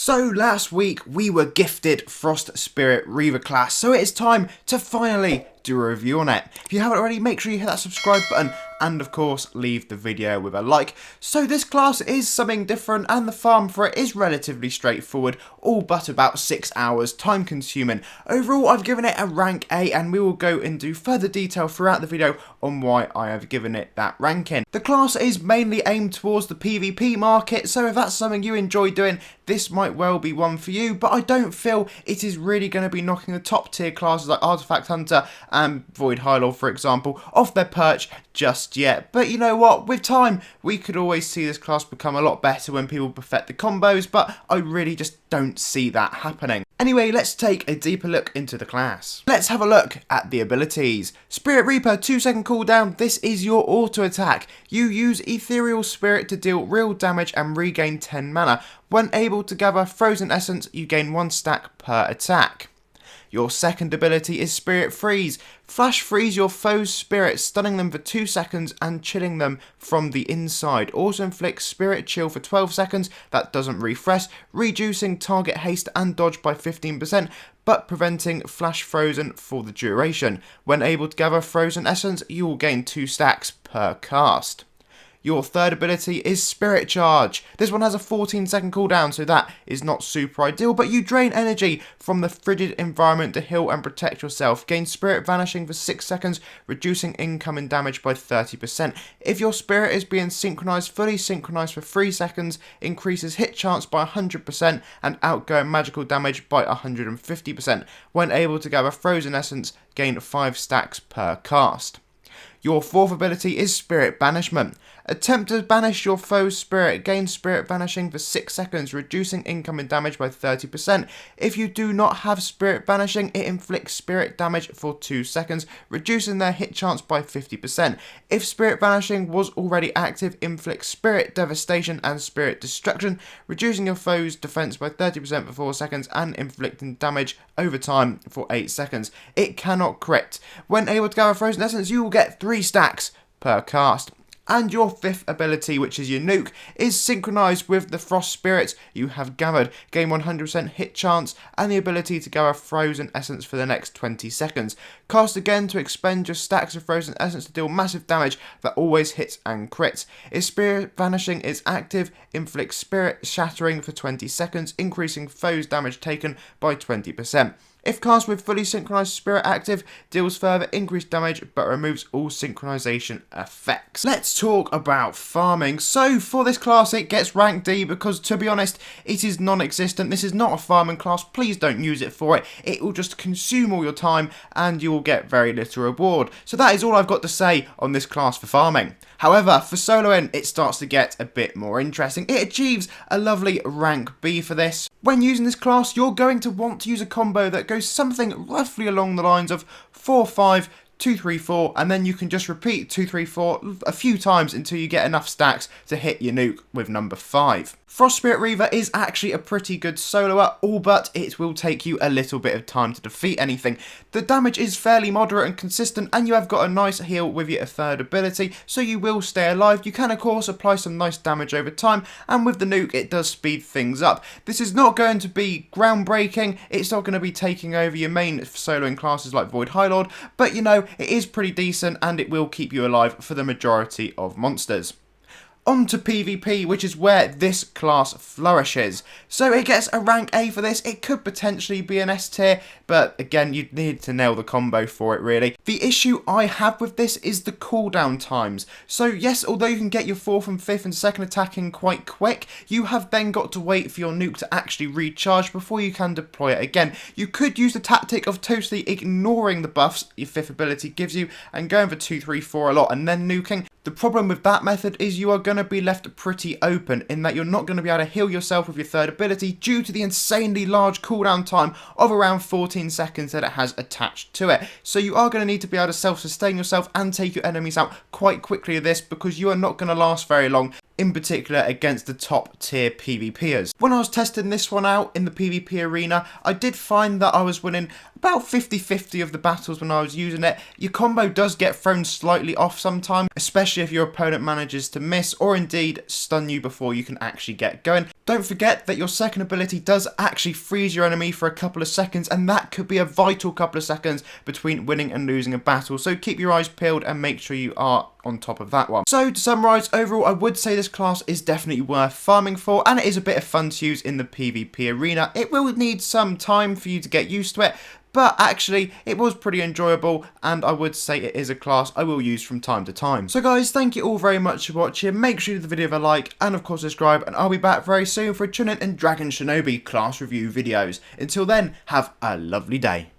So last week we were gifted Frost SpiritReaver class, so it is time to finally do a review on it. If you haven't already, make sure you hit that subscribe button and of course leave the video with a like. So this class is something different and the farm for it is relatively straightforward, all but about 6 hours time consuming. Overall I've given it a rank A and we will go into further detail throughout the video on why I have given it that ranking. The class is mainly aimed towards the PvP market, so if that's something you enjoy doing, this might well be one for you, but I don't feel it is really going to be knocking the top tier classes like Artifact Hunter and Void High Lord, for example, off their perch just yet. But you know what, with time we could always see this class become a lot better when people perfect the combos, but I really just don't see that happening. Anyway, let's take a deeper look into the class. Let's have a look at the abilities. Spirit Reaper, 2-second cooldown. This is your auto attack. You use Ethereal Spirit to deal real damage and regain 10 mana. When able to gather Frozen Essence, you gain 1 stack per attack. Your second ability is Spirit Freeze. Flash freeze your foe's spirits, stunning them for 2 seconds and chilling them from the inside. Also inflicts Spirit Chill for 12 seconds, that doesn't refresh, reducing target haste and dodge by 15%, but preventing flash frozen for the duration. When able to gather Frozen Essence, you will gain 2 stacks per cast. Your third ability is Spirit Charge. This one has a 14-second cooldown, so that is not super ideal, but you drain energy from the frigid environment to heal and protect yourself. Gain Spirit Vanishing for 6 seconds, reducing incoming damage by 30%. If your spirit is being synchronized, fully synchronized for 3 seconds, increases hit chance by 100% and outgoing magical damage by 150%. When able to gather Frozen Essence, gain 5 stacks per cast. Your fourth ability is Spirit Banishment. Attempt to banish your foe's spirit. Gain Spirit Vanishing for 6 seconds, reducing incoming damage by 30%. If you do not have Spirit Banishing, it inflicts spirit damage for 2 seconds, reducing their hit chance by 50%. If Spirit Vanishing was already active, inflicts Spirit Devastation and Spirit Destruction, reducing your foe's defense by 30% for 4 seconds and inflicting damage over time for 8 seconds. It cannot crit. When able to gather Frozen Essence, you will get 3 stacks per cast. And your fifth ability, which is your nuke, is synchronized with the Frost Spirits you have gathered. Gain 100% hit chance and the ability to gather Frozen Essence for the next 20 seconds. Cast again to expend your stacks of Frozen Essence to deal massive damage that always hits and crits. If Spirit Vanishing is active, inflicts Spirit Shattering for 20 seconds, increasing foe's damage taken by 20%. If cast with fully synchronized spirit active, deals further increased damage but removes all synchronization effects. Let's talk about farming. So for this class it gets rank D because, to be honest, it is non-existent. This is not a farming class. Please don't use it for it. It will just consume all your time and you will get very little reward. So that is all I've got to say on this class for farming. However, for soloing, it starts to get a bit more interesting. It achieves a lovely rank B for this. When using this class, you're going to want to use a combo that goes something roughly along the lines of 4-5, 2-3-4, and then you can just repeat 2-3-4 a few times until you get enough stacks to hit your nuke with number 5. Frost SpiritReaver is actually a pretty good soloer, all but it will take you a little bit of time to defeat anything. The damage is fairly moderate and consistent, and you have got a nice heal with your third ability, so you will stay alive. You can of course apply some nice damage over time, and with the nuke it does speed things up. This is not going to be groundbreaking, it's not going to be taking over your main soloing classes like Void High Lord, but you know, it is pretty decent and it will keep you alive for the majority of monsters. On to PvP, which is where this class flourishes. So it gets a rank A for this. It could potentially be an S tier, but again, you'd need to nail the combo for it really. The issue I have with this is the cooldown times. So yes, although you can get your 4th and 5th and 2nd attack in quite quick, you have then got to wait for your nuke to actually recharge before you can deploy it again. You could use the tactic of totally ignoring the buffs your 5th ability gives you and going for 2-3-4 a lot and then nuking. The problem with that method is you are going to be left pretty open in that you're not going to be able to heal yourself with your third ability due to the insanely large cooldown time of around 14 seconds that it has attached to it. So you are going to need to be able to self-sustain yourself and take your enemies out quite quickly with this because you are not going to last very long, in particular against the top tier PvPers. When I was testing this one out in the PvP arena, I did find that I was winning about 50-50 of the battles when I was using it. Your combo does get thrown slightly off sometimes, especially if your opponent manages to miss or indeed stun you before you can actually get going. Don't forget that your second ability does actually freeze your enemy for a couple of seconds, and that could be a vital couple of seconds between winning and losing a battle, so keep your eyes peeled and make sure you are on top of that one. So to summarise, overall I would say this class is definitely worth farming for, and it is a bit of fun to use in the PvP arena. It will need some time for you to get used to it, but actually it was pretty enjoyable, and I would say it is a class I will use from time to time. So guys, thank you all very much for watching. Make sure you give the video a like and of course subscribe, and I'll be back very soon for a Chunin and Dragon Shinobi class review videos. Until then, have a lovely day.